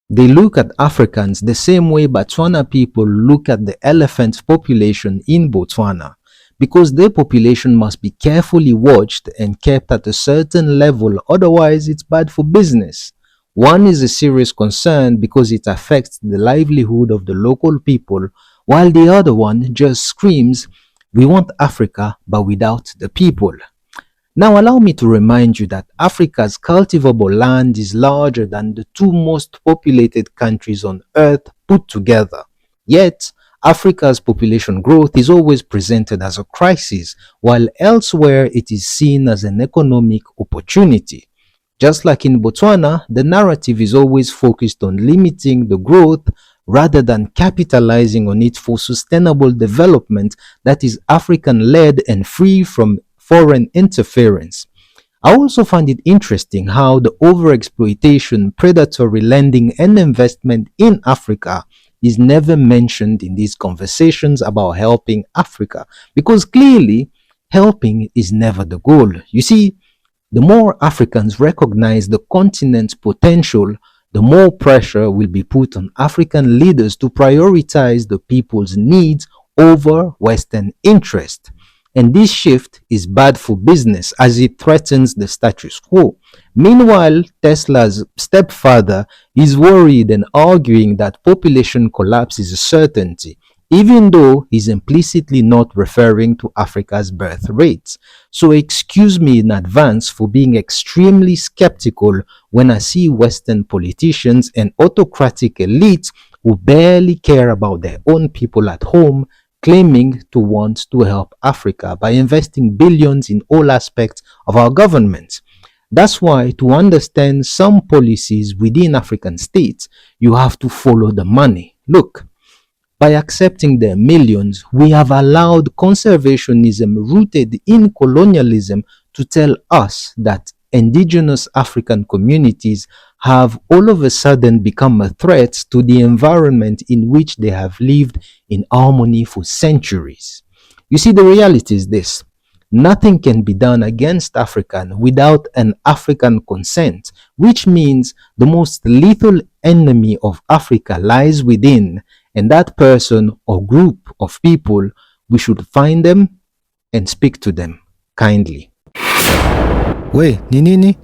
They look at Africans the same way Botswana people look at the elephant population in Botswana, because their population must be carefully watched and kept at a certain level, otherwise it's bad for business. One is a serious concern because it affects the livelihood of the local people, while the other one just screams, "We want Africa, but without the people." Now allow me to remind you that Africa's cultivable land is larger than the two most populated countries on earth put together. Yet, Africa's population growth is always presented as a crisis, while elsewhere it is seen as an economic opportunity. Just like in Botswana, the narrative is always focused on limiting the growth rather than capitalizing on it for sustainable development that is African-led and free from foreign interference. I also find it interesting how the overexploitation, predatory lending, and investment in Africa is never mentioned in these conversations about helping Africa, because clearly helping is never the goal. You see, the more Africans recognize the continent's potential, the more pressure will be put on African leaders to prioritize the people's needs over Western interest. And this shift is bad for business as it threatens the status quo. Meanwhile, Tesla's stepfather is worried and arguing that population collapse is a certainty, even though he's implicitly not referring to Africa's birth rates. So excuse me in advance for being extremely skeptical when I see Western politicians and autocratic elites who barely care about their own people at home claiming to want to help Africa by investing billions in all aspects of our government. That's why, to understand some policies within African states, you have to follow the money. Look, by accepting their millions, we have allowed conservationism rooted in colonialism to tell us that indigenous African communities have all of a sudden become a threat to the environment in which they have lived in harmony for centuries. You see, the reality is this: nothing can be done against African without an African consent, which means the most lethal enemy of Africa lies within, and that person or group of people, we should find them and speak to them kindly. We, ni nini?